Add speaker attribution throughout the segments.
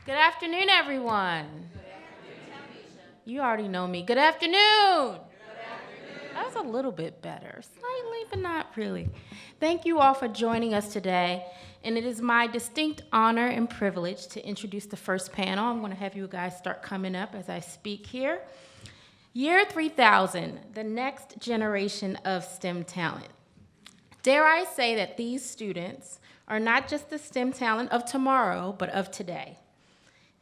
Speaker 1: Good afternoon, everyone. You already know me. Good afternoon. That was a little bit better, slightly, but not really. Thank you all for joining us today, and it is my distinct honor and privilege to introduce the first panel. I'm going to have you guys start coming up as I speak here. Year 3000, the next generation of STEM talent. Dare I say that these students are not just the STEM talent of tomorrow, but of today.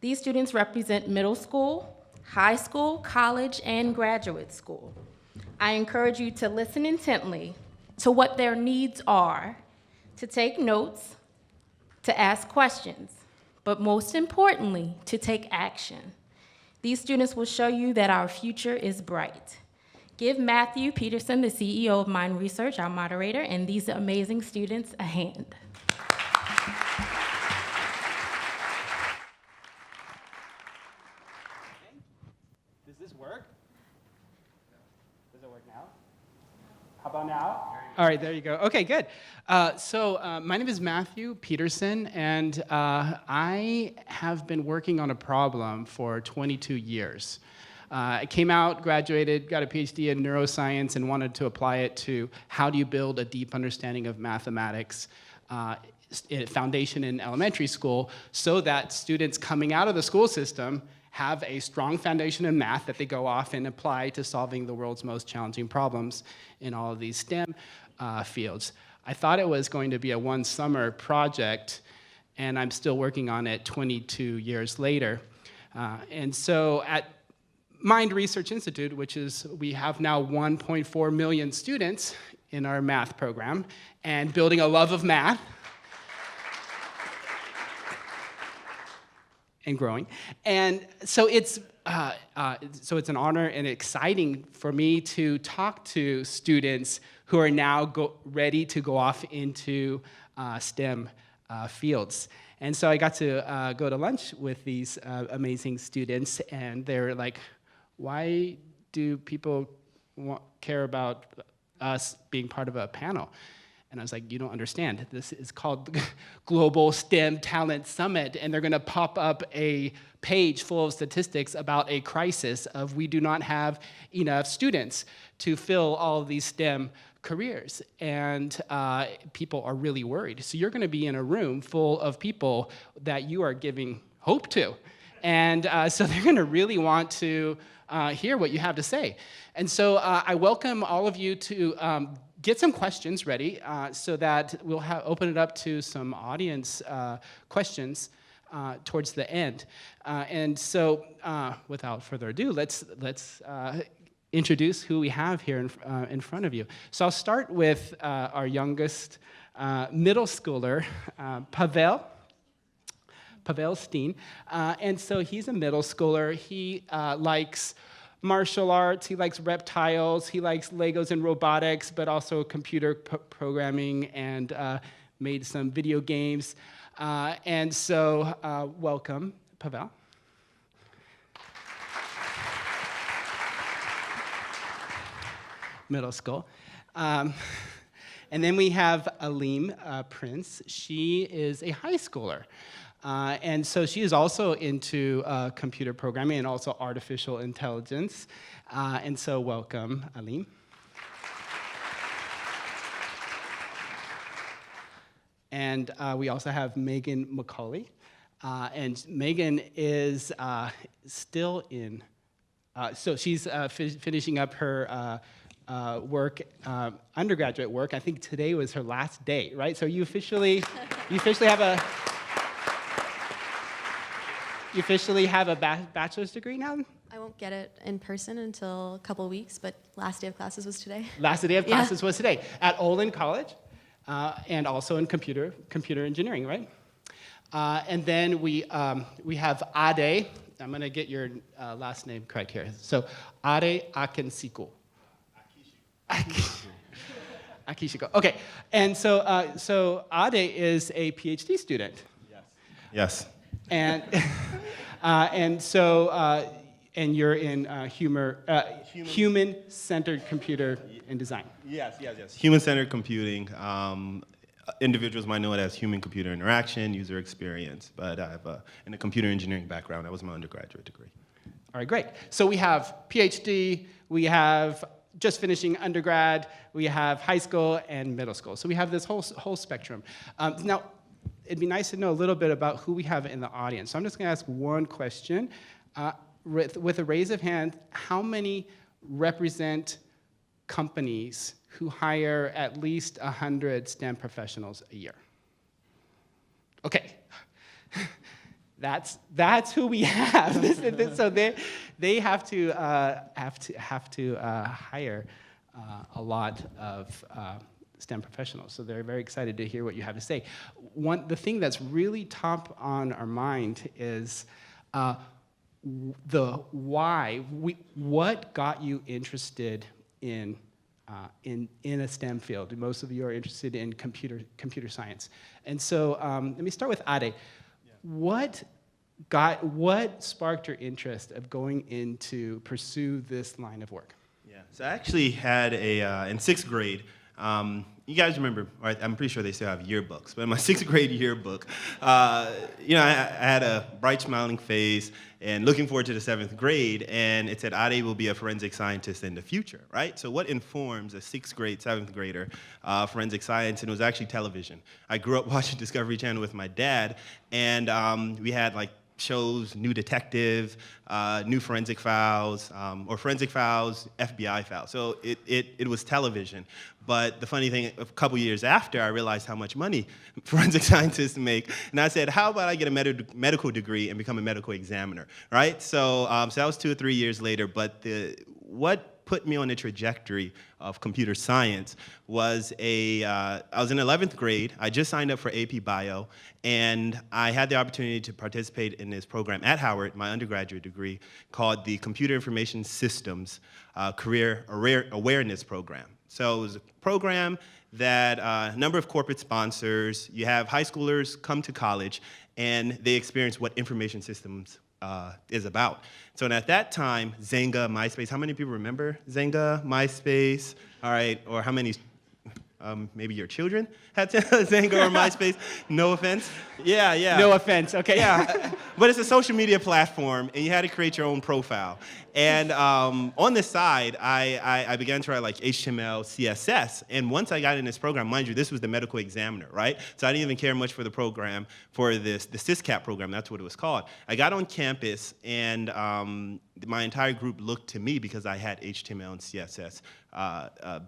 Speaker 1: These students represent middle school, high school, college, and graduate school. I encourage you to listen intently to what their needs are, to take notes, to ask questions, but most importantly, to take action. These students will show you that our future is bright. Give Matthew Peterson, the CEO of Mind Research, our moderator, and these amazing students a hand.
Speaker 2: How about now? All right, there you go. Okay, good. My name is Matthew Peterson, and I have been working on a problem for 22 years. I came out, graduated, got a PhD in neuroscience, and wanted to apply it to how do you build a deep understanding of mathematics foundation in elementary school so that students coming out of the school system have a strong foundation in math that they go off and apply to solving the world's most challenging problems in all of these STEM fields. I thought it was going to be a one summer project, and I'm still working on it 22 years later. And so at Mind Research Institute, we have now 1.4 million students in our math program, and building a love of math, and growing. And so it's an honor and exciting for me to talk to students who are now ready to go off into STEM fields. And so I got to go to lunch with these amazing students, and they're like, why do people care about us being part of a panel? And I was like, you don't understand. This is called the Global STEM Talent Summit, and they're going to pop up a page full of statistics about a crisis of we do not have enough students to fill all of these STEM careers, and people are really worried. So you're going to be in a room full of people that you are giving hope to, and so they're going to really want to hear what you have to say. And so I welcome all of you to get some questions ready so that we'll open it up to some audience questions towards the end. And so without further ado, let's introduce who we have here in front of you. So I'll start with our youngest middle schooler, Pavel Steen. And so he's a middle schooler. He likes martial arts, he likes reptiles, he likes Legos and robotics, but also computer programming and made some video games. And so welcome, Pavel. Middle school. And then we have Alim Prince. She is a high schooler. And so she is also into computer programming and also artificial intelligence. And so welcome, Alim. And we also have Megan McCauley. And Megan is still in, so she's finishing up her work, undergraduate work. I think today was her last day, right? So you officially have a bachelor's degree now?
Speaker 3: I won't get it in person until a couple of weeks, but last day of classes was today.
Speaker 2: Last day of classes was today at Olin College, and also in computer engineering, right? And then we have Ade. I'm going to get your last name correct here. So Ade Akinsiku. Akishiko. Okay, and so Ade is a PhD student.
Speaker 4: Yes.
Speaker 2: And you're in human-centered computer and design.
Speaker 4: Yes. Human-centered computing. individuals might know it as human-computer interaction, user experience, but I have in a computer engineering background. That was my undergraduate degree.
Speaker 2: All right, great. So we have PhD, we have just finishing undergrad, we have high school and middle school. So we have this whole spectrum. Now, it'd be nice to know a little bit about who we have in the audience. So I'm just gonna ask one question. With a raise of hands, how many represent companies who hire at least 100 STEM professionals a year? Okay. That's who we have. So they have to hire a lot of STEM professionals. So they're very excited to hear what you have to say. The thing that's really top on our mind is the why. What got you interested in a STEM field? Most of you are interested in computer science, and so let me start with Ade. What sparked your interest of going into pursue this line of work?
Speaker 4: Yeah, so I actually had in 6th grade, you guys remember, right? I'm pretty sure they still have yearbooks, but in my 6th grade yearbook, I had a bright smiling face and looking forward to the 7th grade, and it said, Ade will be a forensic scientist in the future, right? So what informs a 6th grade, 7th grader forensic science? And it was actually television. I grew up watching Discovery Channel with my dad, and we had like shows, New Detective, New Forensic Files, or Forensic Files, FBI Files. So it was television. But the funny thing, a couple years after, I realized how much money forensic scientists make. And I said, how about I get a medical degree and become a medical examiner, right? So that was 2 or 3 years later. But what put me on the trajectory of computer science was I was in 11th grade. I just signed up for AP Bio, and I had the opportunity to participate in this program at Howard, my undergraduate degree, called the Computer Information Systems Career Awareness Program. So it was a program that a number of corporate sponsors, you have high schoolers come to college, and they experience what information systems is about. So at that time, Zynga, MySpace, how many people remember Zynga, MySpace? All right, or how many, maybe your children had Zynga or MySpace? No offense. Yeah.
Speaker 2: No offense, okay.
Speaker 4: Yeah, but it's a social media platform, and you had to create your own profile. And on the side, I began to write like HTML, CSS. And once I got in this program, mind you, this was the medical examiner, right? So I didn't even care much for the program, for the SysCap program, that's what it was called. I got on campus, and my entire group looked to me because I had HTML and CSS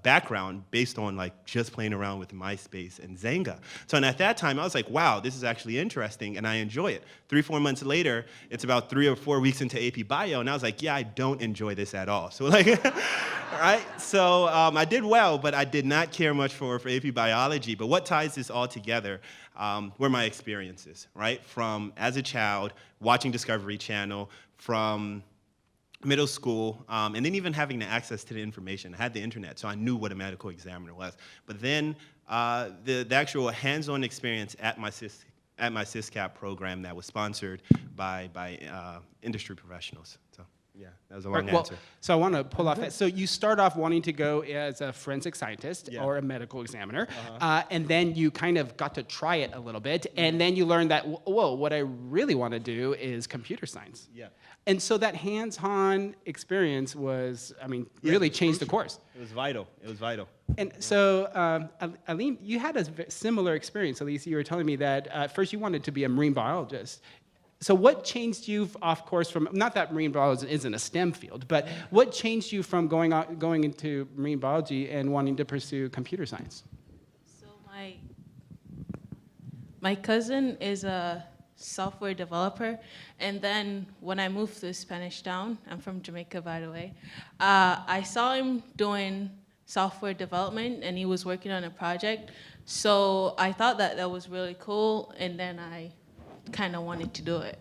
Speaker 4: background based on like just playing around with MySpace and Zynga. So at that time, I was like, wow, this is actually interesting, and I enjoy it. 3-4 months later, it's about 3 or 4 weeks into AP Bio, and I was like, yeah, I don't enjoy this at all. So like, right? So I did well, but I did not care much for AP Biology. But what ties this all together were my experiences, right? From as a child, watching Discovery Channel, from middle school, and then even having the access to the information. I had the internet, so I knew what a medical examiner was. But then the actual hands-on experience at my SysCap program that was sponsored by industry professionals. So yeah, that was a long answer.
Speaker 2: So I want to pull off that. So you start off wanting to go as a forensic scientist or a medical examiner, and then you kind of got to try it a little bit, and then you learned that, whoa, what I really want to do is computer science.
Speaker 4: Yeah.
Speaker 2: And so that hands-on experience was, really changed the course.
Speaker 4: It was vital. It was vital.
Speaker 2: And so, Alim, you had a similar experience. At least you were telling me that first you wanted to be a marine biologist. So what changed you off course from, not that marine biology isn't a STEM field, but what changed you from going into marine biology and wanting to pursue computer science?
Speaker 5: So my cousin is a software developer, and then when I moved to Spanish Town, I'm from Jamaica, by the way, I saw him doing software development, and he was working on a project. So I thought that was really cool, and then I kind of wanted to do it.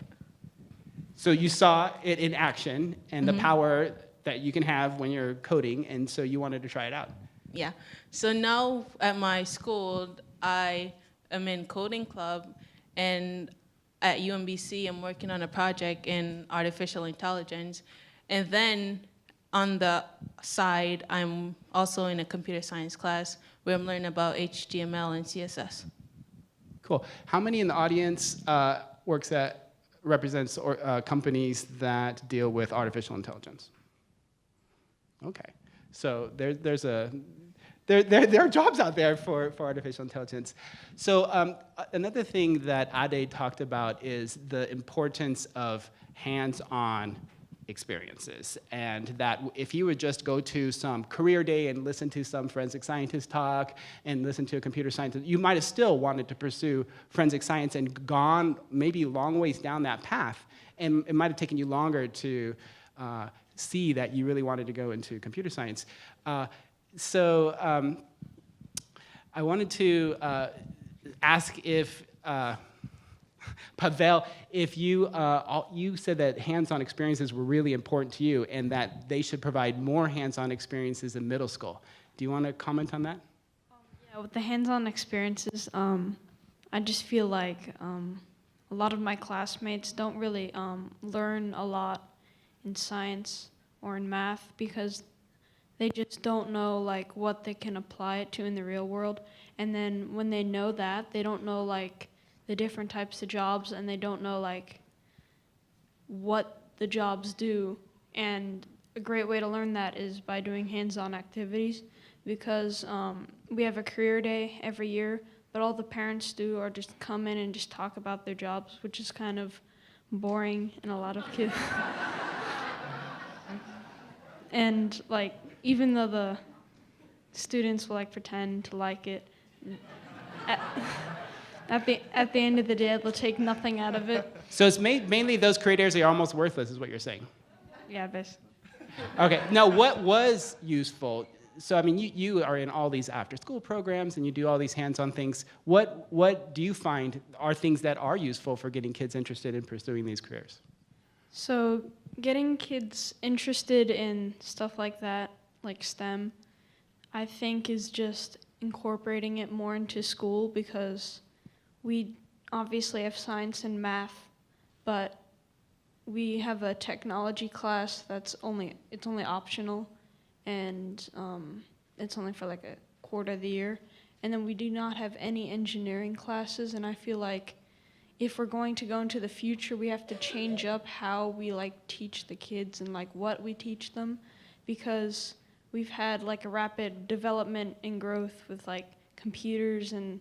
Speaker 2: So you saw it in action and the power that you can have when you're coding, and so you wanted to try it out.
Speaker 5: Yeah. So now at my school, I am in coding club, and at UMBC, I'm working on a project in artificial intelligence. And then on the side, I'm also in a computer science class where I'm learning about HTML and CSS.
Speaker 2: Cool. How many in the audience represents companies that deal with artificial intelligence? Okay, so there are jobs out there for artificial intelligence. So another thing that Ade talked about is the importance of hands-on experiences, and that if you would just go to some career day and listen to some forensic scientist talk and listen to a computer scientist, you might have still wanted to pursue forensic science and gone maybe long ways down that path, and it might have taken you longer to see that you really wanted to go into computer science. So I wanted to ask if Pavel, if you said that hands-on experiences were really important to you and that they should provide more hands-on experiences in middle school. Do you want to comment on that?
Speaker 6: Yeah, with the hands-on experiences, I just feel like a lot of my classmates don't really learn a lot in science or in math because they just don't know like what they can apply it to in the real world. And then when they know that, they don't know like the different types of jobs, and they don't know like what the jobs do. And a great way to learn that is by doing hands-on activities, because we have a career day every year, but all the parents do are just come in and just talk about their jobs, which is kind of boring in a lot of kids. And like, even though the students will like pretend to like it, at the end of the day, they'll take nothing out of it.
Speaker 2: So it's mainly those career areas are almost worthless, is what you're saying.
Speaker 6: Yeah, basically.
Speaker 2: Okay. Now, what was useful? So I mean, you are in all these after-school programs and you do all these hands-on things. What do you find are things that are useful for getting kids interested in pursuing these careers?
Speaker 6: So getting kids interested in stuff like that, like STEM, I think is just incorporating it more into school, because we obviously have science and math, but we have a technology class that's only optional, and it's only for like a quarter of the year. And then we do not have any engineering classes, and I feel like if we're going to go into the future, we have to change up how we like teach the kids and like what we teach them, because we've had like a rapid development and growth with like computers and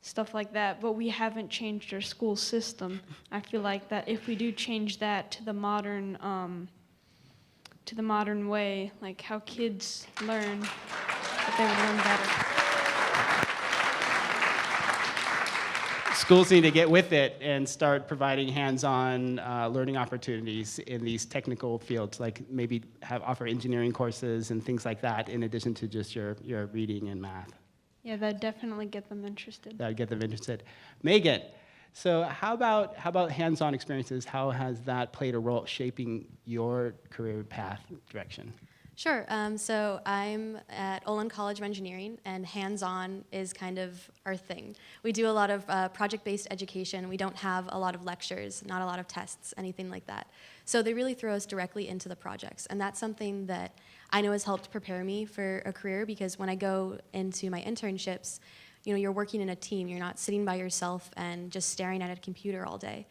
Speaker 6: stuff like that, but we haven't changed our school system. I feel like that if we do change that to the modern way, like how kids learn, that they would learn better.
Speaker 2: Schools need to get with it and start providing hands-on learning opportunities in these technical fields, like maybe offer engineering courses and things like that, in addition to just your reading and math.
Speaker 6: Yeah, that'd definitely get them interested.
Speaker 2: That would get them interested. Megan, so how about hands-on experiences? How has that played a role shaping your career path direction?
Speaker 3: Sure. So I'm at Olin College of Engineering, and hands-on is kind of our thing. We do a lot of project-based education. We don't have a lot of lectures, not a lot of tests, anything like that. So they really throw us directly into the projects, and that's something that I know has helped prepare me for a career, because when I go into my internships, you know, you're working in a team. You're not sitting by yourself and just staring at a computer all day.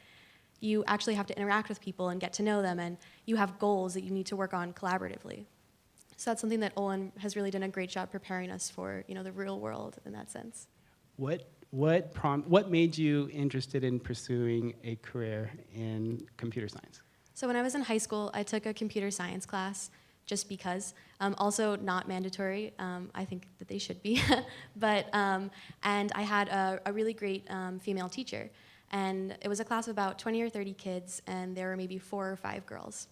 Speaker 3: You actually have to interact with people and get to know them, and you have goals that you need to work on collaboratively. So that's something that Olin has really done a great job preparing us for, you know, the real world in that sense.
Speaker 2: What made you interested in pursuing a career in computer science?
Speaker 3: So when I was in high school, I took a computer science class just because. Also not mandatory. I think that they should be. But and I had a really great female teacher. And it was a class of about 20 or 30 kids, and there were maybe 4 or 5 girls.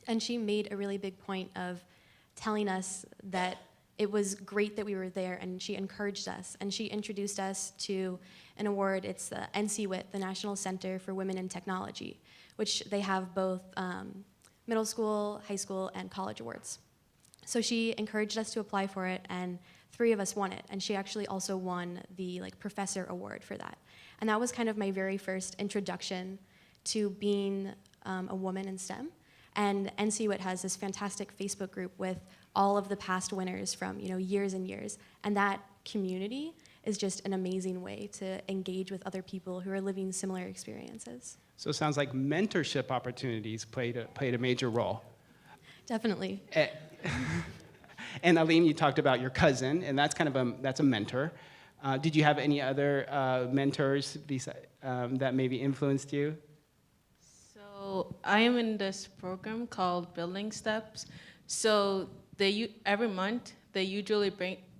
Speaker 3: And she made a really big point of telling us that it was great that we were there, and she encouraged us. And she introduced us to an award. It's the NCWIT, the National Center for Women in Technology, which they have both middle school, high school, and college awards. So she encouraged us to apply for it, and 3 of us won it. And she actually also won the professor award for that. And that was kind of my very first introduction to being a woman in STEM. And NCUIT has this fantastic Facebook group with all of the past winners from years and years. And that community is just an amazing way to engage with other people who are living similar experiences.
Speaker 2: So it sounds like mentorship opportunities played a major role.
Speaker 3: Definitely.
Speaker 2: And Aline, you talked about your cousin, and that's that's a mentor. Did you have any other mentors that maybe influenced you?
Speaker 5: So I am in this program called Building Steps. So every month they usually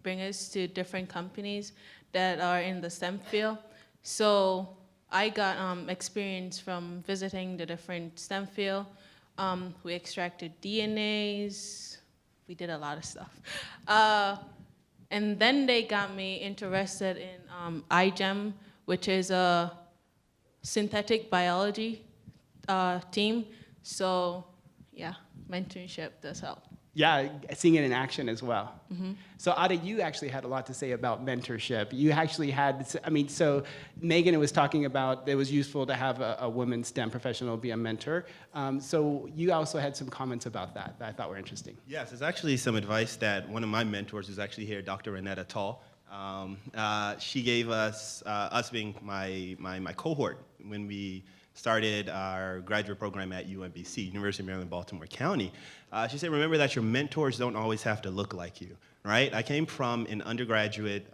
Speaker 5: bring us to different companies that are in the STEM field. So I got experience from visiting the different STEM field. We extracted DNAs. We did a lot of stuff. And then they got me interested in iGEM, which is a synthetic biology team. So yeah, mentorship does help.
Speaker 2: Yeah, seeing it in action as well. Mm-hmm. So Ada, you actually had a lot to say about mentorship. You actually had, so Megan was talking about it was useful to have a woman STEM professional be a mentor. So you also had some comments about that I thought were interesting.
Speaker 4: Yes, it's actually some advice that one of my mentors is actually here, Dr. Renetta Tall. She gave us being my cohort, when we started our graduate program at UMBC, University of Maryland, Baltimore County. She said, remember that your mentors don't always have to look like you, right? I came from an undergraduate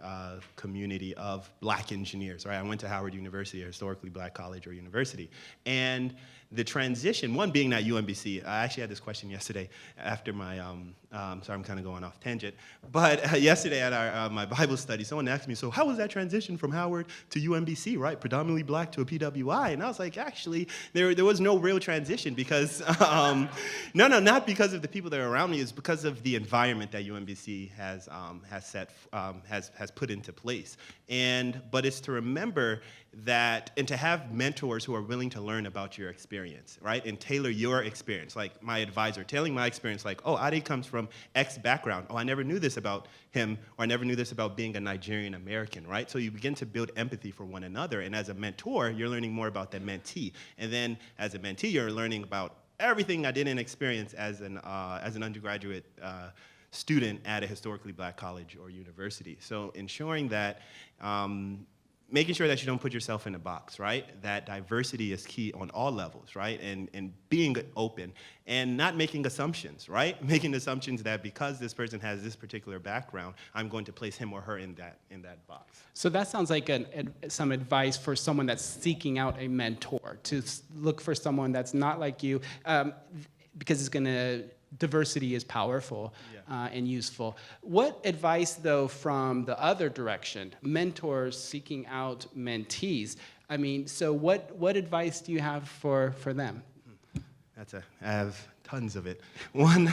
Speaker 4: community of black engineers, right? I went to Howard University, a historically black college or university. And the transition, one being at UMBC, I actually had this question yesterday after my, sorry, I'm kind of going off tangent, but yesterday at my Bible study, someone asked me, so how was that transition from Howard to UMBC, right? Predominantly black to a PWI. And I was like, actually, there was no real transition because, not because of the people that are around me, it's because of the environment that UMBC has put into place. But it's to remember that, and to have mentors who are willing to learn about your experience, right? And tailor your experience. Like my advisor, tailoring my experience, like, oh, Adi comes from X background. Oh, I never knew this about him, or I never knew this about being a Nigerian American, right? So you begin to build empathy for one another. And as a mentor, you're learning more about the mentee. And then as a mentee, you're learning about everything I didn't experience as an undergraduate student at a historically black college or university. So ensuring that, making sure that you don't put yourself in a box, right? That diversity is key on all levels, right? And being open and not making assumptions, right? Making assumptions that because this person has this particular background, I'm going to place him or her in that box.
Speaker 2: So that sounds like some advice for someone that's seeking out a mentor, to look for someone that's not like you, because diversity is powerful. Yeah. And useful. What advice, though, from the other direction, mentors seeking out mentees? I mean, so what advice do you have for them?
Speaker 4: I have tons of it. One,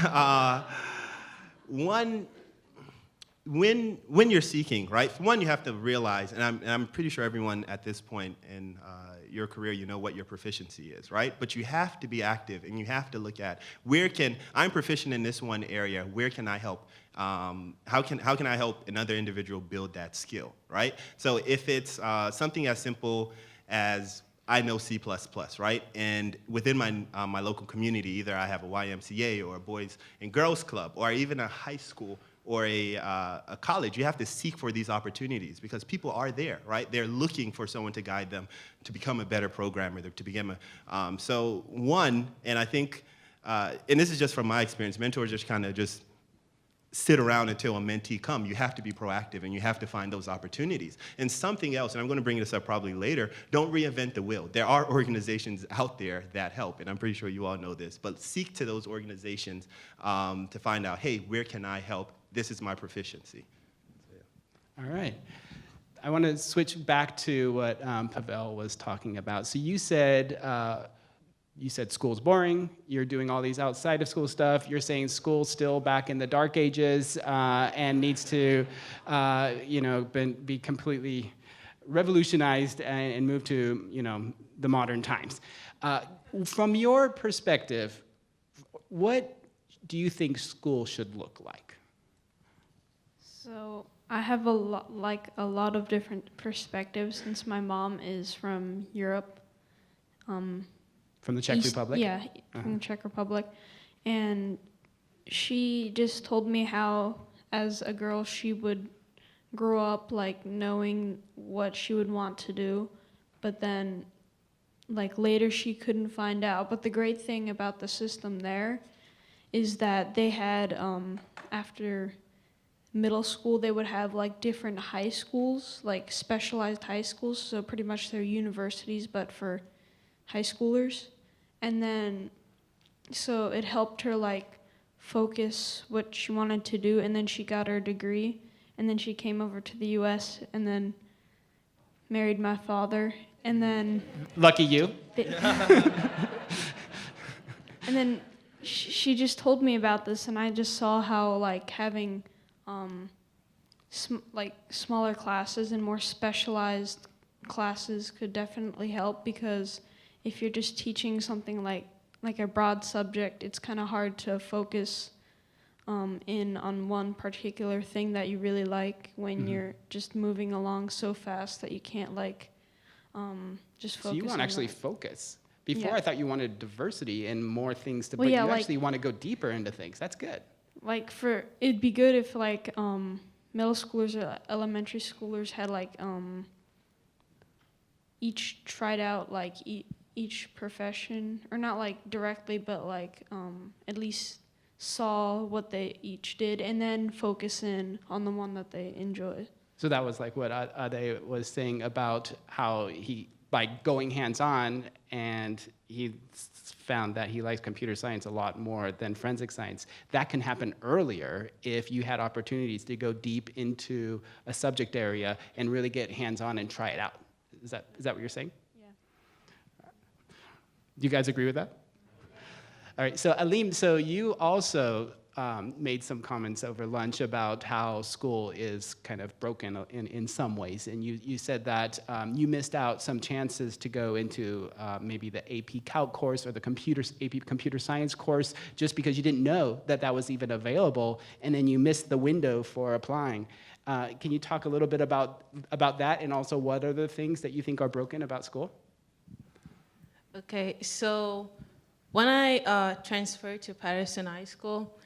Speaker 4: when you're seeking, right? One, you have to realize, and I'm pretty sure everyone at this point in your career, you know what your proficiency is, right? But you have to be active, and you have to look at I'm proficient in this one area. Where can I help? How can I help another individual build that skill, right? So if it's something as simple as I know C++, right? And within my local community, either I have a YMCA or a Boys and Girls Club, or even a high school or a college, you have to seek for these opportunities because people are there, right? They're looking for someone to guide them to become a better programmer, to become so one, and I think, and this is just from my experience, mentors just kind of just sit around until a mentee comes. You have to be proactive and you have to find those opportunities. And something else, and I'm going to bring this up probably later, don't reinvent the wheel. There are organizations out there that help, and I'm pretty sure you all know this, but seek to those organizations to find out, hey, where can I help? This is my proficiency.
Speaker 2: All right. I want to switch back to what Pavel was talking about. So you said school's boring. You're doing all these outside of school stuff. You're saying school's still back in the dark ages and needs to, be completely revolutionized and move to, the modern times. From your perspective, what do you think school should look like?
Speaker 6: So I have a lot of different perspectives since my mom is from Europe.
Speaker 2: From the Czech Republic?
Speaker 6: Yeah, from the Czech Republic. And she just told me how, as a girl, she would grow up like knowing what she would want to do, but then like later she couldn't find out. But the great thing about the system there is that they had after middle school they would have like different high schools, like specialized high schools, so pretty much they're universities but for high schoolers. And then so it helped her like focus what she wanted to do, and then she got her degree, and then she came over to the US and then married my father, and then
Speaker 2: Lucky you.
Speaker 6: and then she just told me about this, and I just saw how like having like smaller classes and more specialized classes could definitely help, because if you're just teaching something like a broad subject, it's kind of hard to focus in on one particular thing that you really like when you're just moving along so fast that you can't like just focus.
Speaker 2: So you want
Speaker 6: on
Speaker 2: to actually
Speaker 6: that.
Speaker 2: focus. Before
Speaker 6: Yeah.
Speaker 2: I thought you wanted diversity and more things to,
Speaker 6: Well,
Speaker 2: but
Speaker 6: yeah,
Speaker 2: you
Speaker 6: like-
Speaker 2: actually want to go deeper into things. That's good.
Speaker 6: Like it'd be good if like middle schoolers or elementary schoolers had like each tried out like each profession, or not like directly, but like at least saw what they each did and then focus in on the one that they enjoy.
Speaker 2: So that was like what Ade was saying about how he, by going hands-on, and he found that he likes computer science a lot more than forensic science. That can happen earlier if you had opportunities to go deep into a subject area and really get hands-on and try it out. Is that what you're saying?
Speaker 6: Yeah.
Speaker 2: Do you guys agree with that? All right, so Alim, so you also made some comments over lunch about how school is kind of broken in some ways, and you said that you missed out some chances to go into maybe the AP Calc course or the AP Computer Science course just because you didn't know that that was even available, and then you missed the window for applying. Can you talk a little bit about that, and also what are the things that you think are broken about school?
Speaker 5: Okay, so when I transferred to Patterson High School,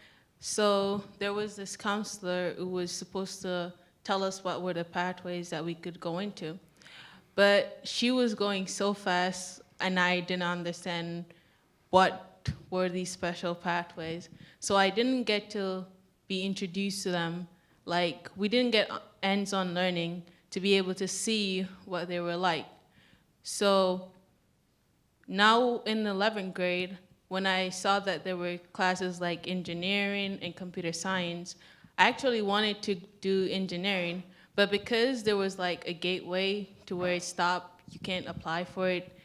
Speaker 5: so there was this counselor who was supposed to tell us what were the pathways that we could go into. But she was going so fast, and I didn't understand what were these special pathways. So I didn't get to be introduced to them. Like, we didn't get hands-on learning to be able to see what they were like. So now in 11th grade, when I saw that there were classes like engineering and computer science, I actually wanted to do engineering, but because there was like a gateway to where it stopped, you can't apply for it.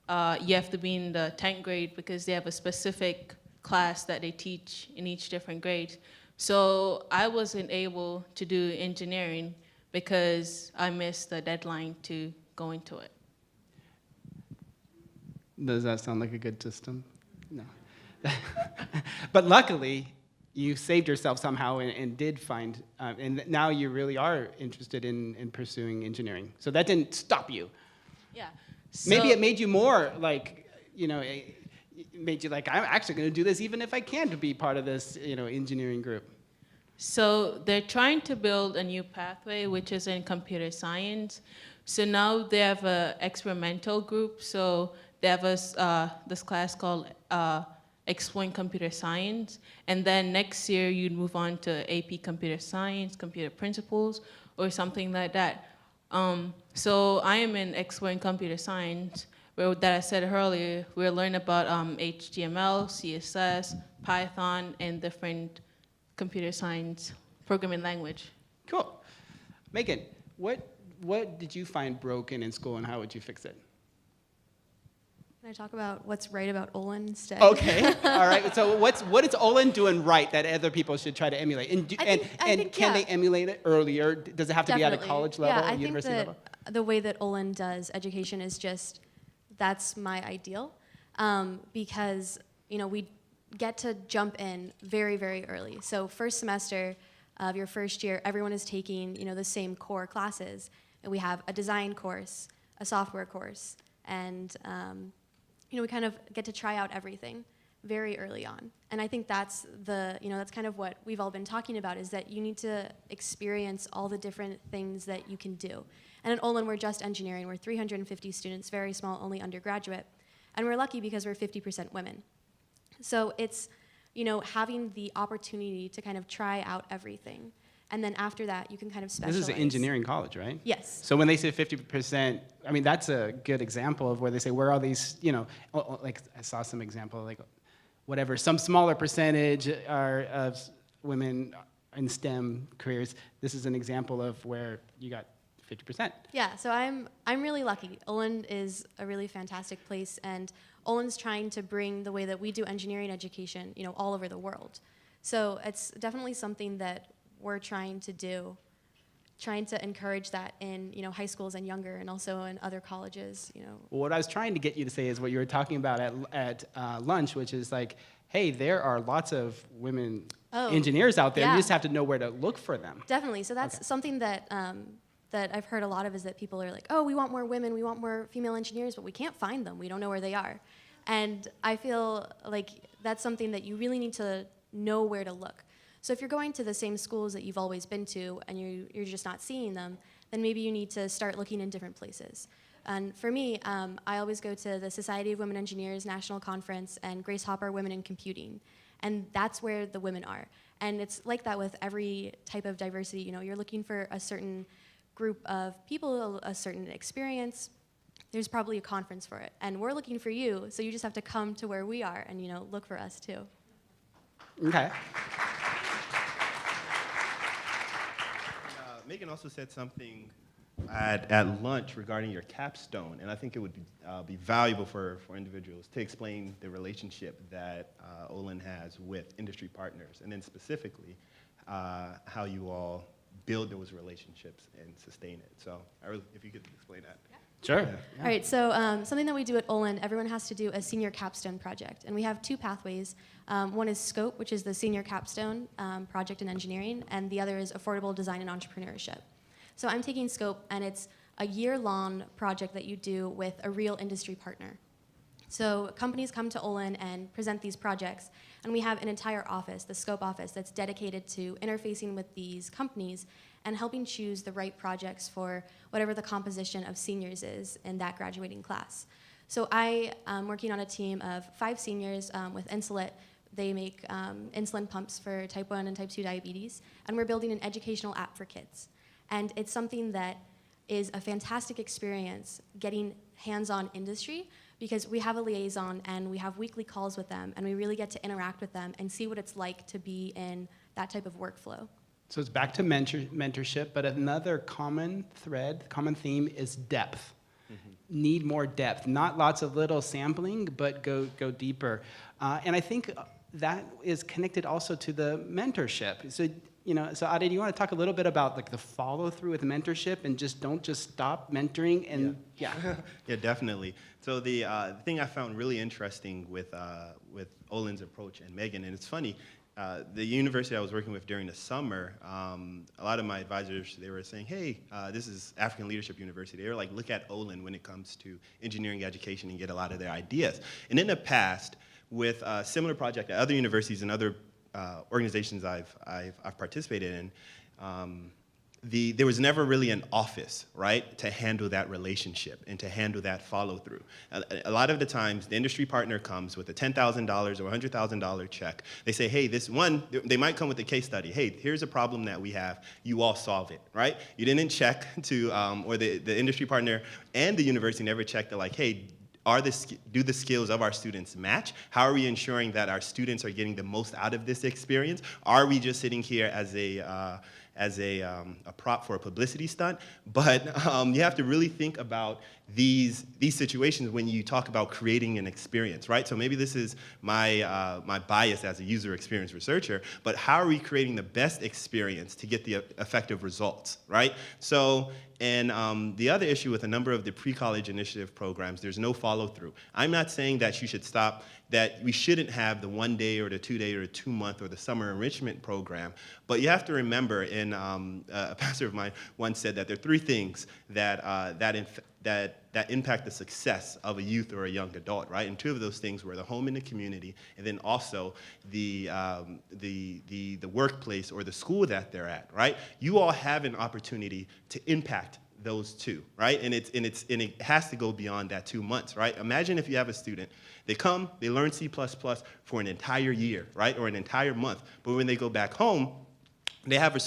Speaker 5: You have to be in the 10th grade because they have a specific class that they teach in each different grade. So I wasn't able to do engineering because I missed the deadline to go into it.
Speaker 2: Does that sound like a good system? No. But luckily, you saved yourself somehow and did find, and now you really are interested in pursuing engineering. So that didn't stop you.
Speaker 5: Yeah.
Speaker 2: Maybe
Speaker 5: So-
Speaker 2: it made you more like, it made you like, I'm actually going to do this even if I can't be part of this, engineering group.
Speaker 5: So they're trying to build a new pathway, which is in computer science. So now they have an experimental group. So they have this class called Exploring Computer Science. And then next year, you'd move on to AP Computer Science, Computer Principles, or something like that. So I am in Exploring Computer Science, where that I said earlier, we'll learn about HTML, CSS, Python, and different computer science programming language.
Speaker 2: Cool. Megan, what did you find broken in school and how would you fix it?
Speaker 3: Can I talk about what's right about Olin instead?
Speaker 2: Okay, all right. So what is Olin doing right that other people should try to emulate? And
Speaker 3: I think,
Speaker 2: can
Speaker 3: yeah.
Speaker 2: they emulate it earlier? Does it have to be at a
Speaker 3: Definitely.
Speaker 2: college level,
Speaker 3: yeah, I
Speaker 2: university
Speaker 3: think
Speaker 2: level?
Speaker 3: that the way that Olin does education is just, that's my ideal, because we get to jump in very, very early. So first semester of your first year, everyone is taking the same core classes, and we have a design course, a software course, and we kind of get to try out everything very early on. And I think that's that's kind of what we've all been talking about, is that you need to experience all the different things that you can do. And at Olin, we're just engineering. We're 350 students, very small, only undergraduate. And we're lucky because we're 50% women. So it's, having the opportunity to kind of try out everything. And then after that, you can kind of specialize.
Speaker 2: This is an engineering college, right?
Speaker 3: Yes.
Speaker 2: So when they say 50%, I mean, that's a good example of where they say, where are these, like I saw some example, like whatever, some smaller percentage are of women in STEM careers. This is an example of where you got 50%.
Speaker 3: Yeah, so I'm really lucky. Olin is a really fantastic place, and Olin's trying to bring the way that we do engineering education, all over the world. So it's definitely something that we're trying to do, trying to encourage that in high schools and younger, and also in other colleges.
Speaker 2: Well, what I was trying to get you to say is what you were talking about at lunch, which is like, hey, there are lots of women engineers out there.
Speaker 3: Yeah.
Speaker 2: You just have to know where to look for them.
Speaker 3: Definitely. So that's something that that I've heard a lot of, is that people are like, oh, we want more women, we want more female engineers, but we can't find them. We don't know where they are. And I feel like that's something that you really need to know where to look. So if you're going to the same schools that you've always been to and you're just not seeing them, then maybe you need to start looking in different places. And for me, I always go to the Society of Women Engineers National Conference and Grace Hopper Women in Computing. And that's where the women are. And it's like that with every type of diversity. You're looking for a certain group of people, a certain experience. There's probably a conference for it. And we're looking for you, so you just have to come to where we are and look for us too.
Speaker 2: Okay.
Speaker 4: Megan also said something at lunch regarding your capstone, and I think it would be valuable for individuals to explain the relationship that Olin has with industry partners, and then specifically how you all build those relationships and sustain it. So if you could explain that.
Speaker 2: Sure.
Speaker 4: Yeah.
Speaker 3: All right, so something that we do at Olin, everyone has to do a senior capstone project. And we have two pathways. One is SCOPE, which is the senior capstone project in engineering, and the other is affordable design and entrepreneurship. So I'm taking SCOPE, and it's a year-long project that you do with a real industry partner. So companies come to Olin and present these projects, and we have an entire office, the SCOPE office, that's dedicated to interfacing with these companies and helping choose the right projects for whatever the composition of seniors is in that graduating class. So I am working on a team of 5 seniors with Insulet. They make insulin pumps for type 1 and type 2 diabetes, and we're building an educational app for kids. And it's something that is a fantastic experience, getting hands-on industry, because we have a liaison and we have weekly calls with them, and we really get to interact with them and see what it's like to be in that type of workflow.
Speaker 2: So it's back to mentorship, but another common thread, common theme is depth. Mm-hmm. Need more depth, not lots of little sampling, but go deeper. And I think that is connected also to the mentorship. So, so Ade, do you want to talk a little bit about like the follow through with mentorship, and don't just stop mentoring and yeah.
Speaker 4: Yeah, definitely. So the thing I found really interesting with Olin's approach and Megan, and it's funny, the university I was working with during the summer, a lot of my advisors, they were saying, hey, this is African Leadership University. They were like, look at Olin when it comes to engineering education and get a lot of their ideas. And in the past, with a similar project at other universities and other organizations I've participated in, there was never really an office, right, to handle that relationship and to handle that follow-through. A lot of the times, the industry partner comes with a $10,000 or $100,000 check. They say, hey, they might come with a case study. Hey, here's a problem that we have. You all solve it, right? You didn't check to, or the industry partner and the university never checked to like, hey, do the skills of our students match? How are we ensuring that our students are getting the most out of this experience? Are we just sitting here as a prop for a publicity stunt? But you have to really think about these situations when you talk about creating an experience, right? So maybe this is my bias as a user experience researcher, but how are we creating the best experience to get the effective results, right? So, and the other issue with a number of the pre-college initiative programs, there's no follow-through. I'm not saying that you should stop, that we shouldn't have the 1 day or the 2 day or the 2 month or the summer enrichment program, but you have to remember, and a pastor of mine once said that there are 3 things that that impact the success of a youth or a young adult, right? And two of those things were the home and the community, and then also the workplace or the school that they're at, right? You all have an opportunity to impact those two, right? And it has to go beyond that 2 months, right? Imagine if you have a student, they come, they learn C++ for an entire year, right? Or an entire month, but when they go back home, they have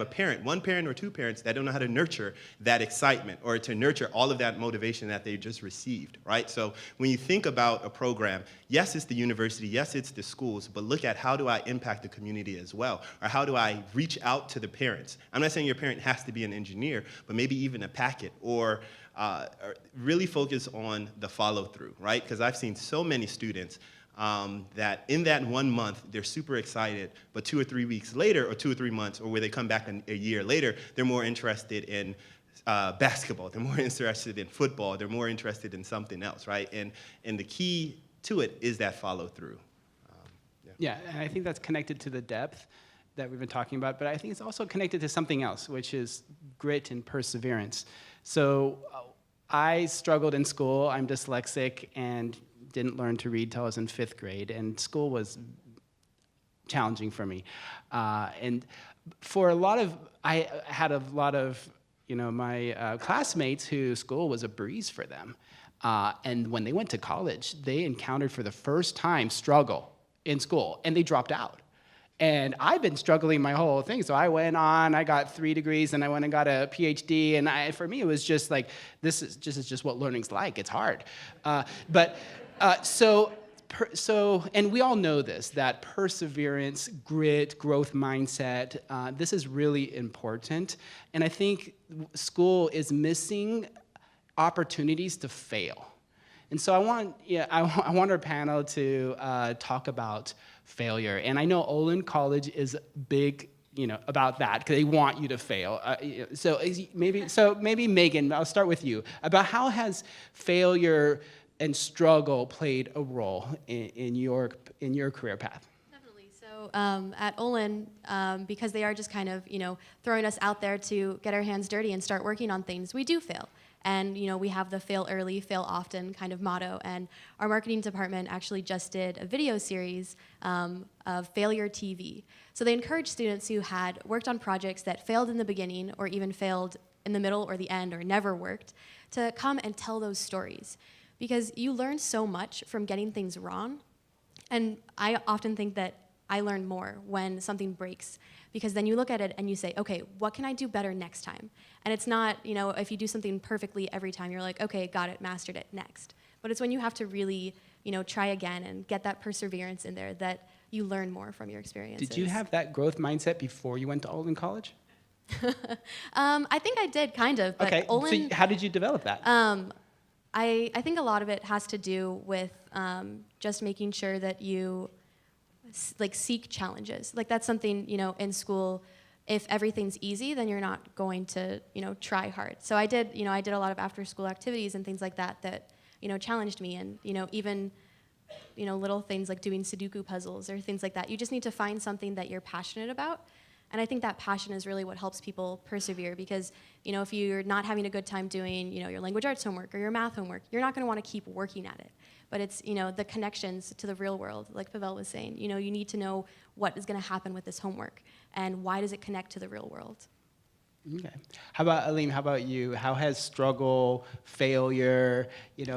Speaker 4: a parent, one parent or two parents that don't know how to nurture that excitement or to nurture all of that motivation that they just received, right? So when you think about a program, yes, it's the university, yes, it's the schools, but look at how do I impact the community as well, or how do I reach out to the parents? I'm not saying your parent has to be an engineer, but maybe even a packet, or really focus on the follow-through, right? Because I've seen so many students that in that 1 month, they're super excited, but 2 or 3 weeks later, or 2 or 3 months, or where they come back a year later, they're more interested in basketball, they're more interested in football, they're more interested in something else, right? And the key to it is that follow-through.
Speaker 2: Yeah, and I think that's connected to the depth that we've been talking about, but I think it's also connected to something else, which is grit and perseverance. So I struggled in school, I'm dyslexic, and didn't learn to read till I was in 5th grade, and school was challenging for me. And for I had a lot of, my classmates who school was a breeze for them. And when they went to college, they encountered for the first time struggle in school, and they dropped out. And I've been struggling my whole thing, so I went on, I got 3 degrees, and I went and got a PhD, and for me, it was just like, this is just what learning's like, it's hard. And we all know this, that perseverance, grit, growth mindset, this is really important. And I think school is missing opportunities to fail. And so I want our panel to talk about failure. And I know Olin College is big, about that, because they want you to fail. So maybe Megan, I'll start with you. About how has failure and struggle played a role in your career path?
Speaker 3: Definitely. So at Olin, because they are just kind of, throwing us out there to get our hands dirty and start working on things, we do fail. And we have the fail early, fail often kind of motto. And our marketing department actually just did a video series of failure TV. So they encouraged students who had worked on projects that failed in the beginning or even failed in the middle or the end or never worked to come and tell those stories. Because you learn so much from getting things wrong. And I often think that I learn more when something breaks, because then you look at it and you say, okay, what can I do better next time? And it's not, if you do something perfectly every time, you're like, okay, got it, mastered it, next. But it's when you have to really, try again and get that perseverance in there that you learn more from your experiences.
Speaker 2: Did you have that growth mindset before you went to Olin College?
Speaker 3: I think I did, kind of. But
Speaker 2: Okay,
Speaker 3: Olin,
Speaker 2: so how did you develop that?
Speaker 3: I think a lot of it has to do with just making sure that you seek challenges. That's something, in school, if everything's easy, then you're not going to, try hard. So I did a lot of after school activities and things like that, challenged me. And, even, little things like doing Sudoku puzzles or things like that. You just need to find something that you're passionate about. And I think that passion is really what helps people persevere, because, if you're not having a good time doing, your language arts homework or your math homework, you're not going to want to keep working at it. But it's, the connections to the real world, like Pavel was saying. You need to know what is going to happen with this homework and why does it connect to the real world.
Speaker 2: Okay. How about Alim? How about you? How has struggle, failure,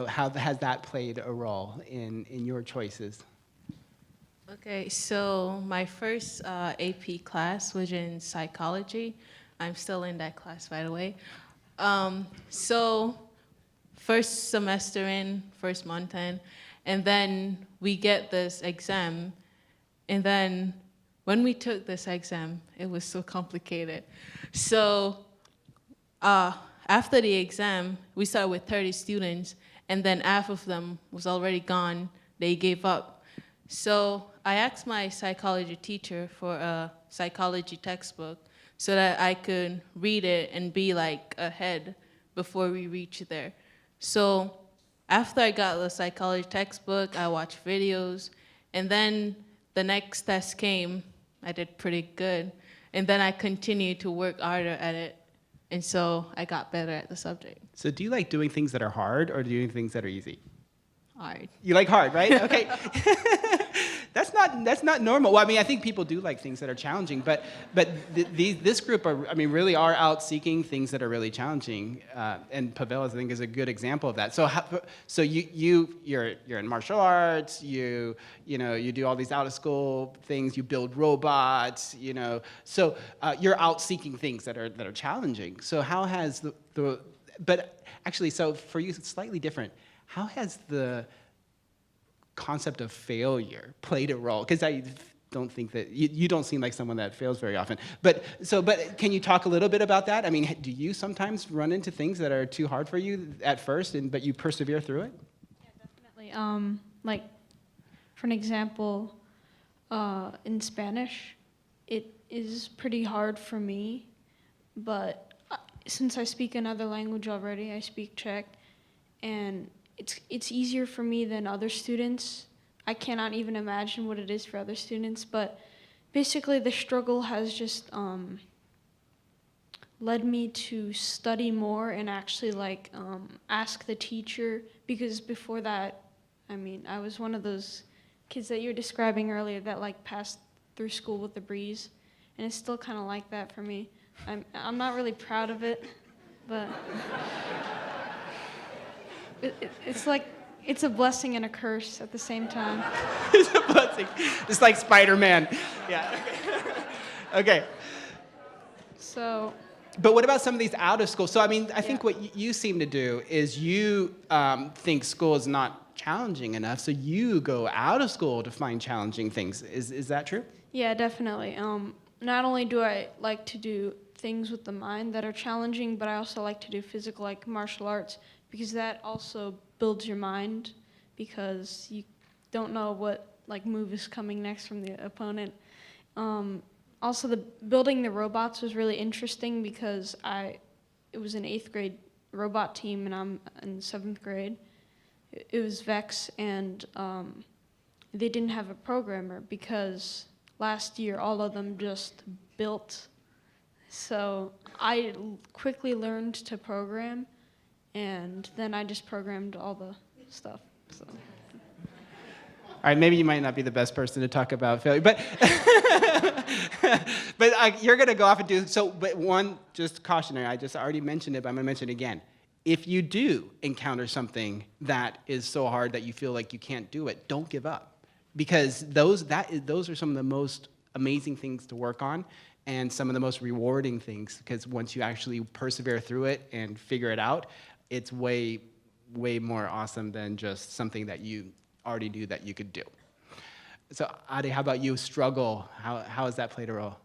Speaker 2: how has that played a role in your choices?
Speaker 5: Okay, so my first AP class was in psychology. I'm still in that class, by the way. So first semester in, first month in, and then we get this exam, and then when we took this exam, it was so complicated. So after the exam, we started with 30 students, and then half of them was already gone. They gave up. So I asked my psychology teacher for a psychology textbook so that I could read it and be ahead before we reach there. So after I got the psychology textbook, I watched videos, and then the next test came. I did pretty good, and then I continued to work harder at it. And so I got better at the subject.
Speaker 2: So do you like doing things that are hard or doing things that are easy?
Speaker 5: Hard.
Speaker 2: You like hard, right? Okay. That's not normal. Well, I mean, I think people do like things that are challenging, but this group really are out seeking things that are really challenging, and Pavel, I think, is a good example of that. So you're in martial arts, you do all these out of school things, you build robots, so you're out seeking things that are challenging. So how has but actually, so for you, it's slightly different. How has the concept of failure played a role? Because I don't think that you don't seem like someone that fails very often. But can you talk a little bit about that? I mean, do you sometimes run into things that are too hard for you at first, but you persevere through it?
Speaker 6: Yeah, definitely. Like, for an example, in Spanish, it is pretty hard for me, but since I speak another language already, I speak Czech, and it's easier for me than other students. I cannot even imagine what it is for other students, but basically the struggle has just led me to study more and actually ask the teacher, because before that, I was one of those kids that you were describing earlier that passed through school with a breeze, and it's still kind of like that for me. I'm not really proud of it, but it's a blessing and a curse at the same time.
Speaker 2: It's a blessing. It's like Spider-Man. Yeah. Okay.
Speaker 6: So.
Speaker 2: But what about some of these out of school? So I think what you seem to do is you think school is not challenging enough, so you go out of school to find challenging things. Is that true?
Speaker 6: Yeah, definitely. Not only do I like to do things with the mind that are challenging, but I also like to do physical, like martial arts, because that also builds your mind, because you don't know what move is coming next from the opponent. Also, building the robots was really interesting because it was an 8th grade robot team, and I'm in 7th grade. It was Vex, and they didn't have a programmer because last year all of them just built. So I quickly learned to program, and then I just programmed all the stuff. So.
Speaker 2: All right, maybe you might not be the best person to talk about failure, but you're going to go off and do so. But one, just cautionary, I just already mentioned it, but I'm going to mention it again. If you do encounter something that is so hard that you feel like you can't do it, don't give up, because those are some of the most amazing things to work on, and some of the most rewarding things, because once you actually persevere through it and figure it out, it's way, way more awesome than just something that you already do that you could do. So Ade, how about you? Struggle, how has that played a role?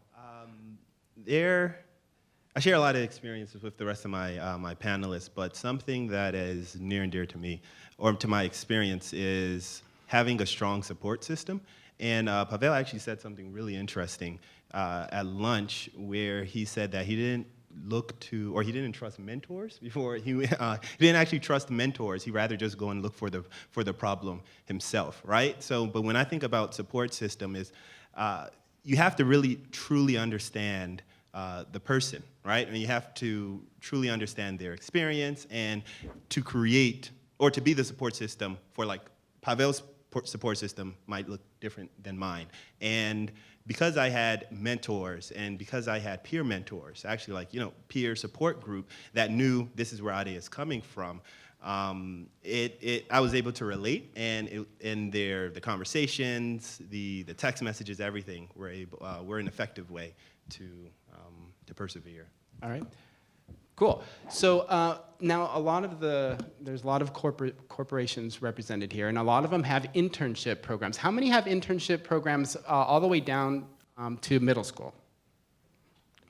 Speaker 4: I share a lot of experiences with the rest of my panelists, but something that is near and dear to me, or to my experience, is having a strong support system. And Pavel actually said something really interesting at lunch, where he said that he didn't he didn't trust mentors before. He didn't actually trust mentors. He'd rather just go and look for the problem himself, right? So, but when I think about support system, you have to really truly understand the person, right? And you have to truly understand their experience, and to create or to be the support system for, Pavel's support system might look different than mine. And because I had mentors, and because I had peer mentors, actually peer support group that knew this is where Ade is coming from, I was able to relate, and the conversations, the text messages, everything were an effective way to persevere.
Speaker 2: All right. Cool. So now there's a lot of corporations represented here, and a lot of them have internship programs. How many have internship programs all the way down to middle school?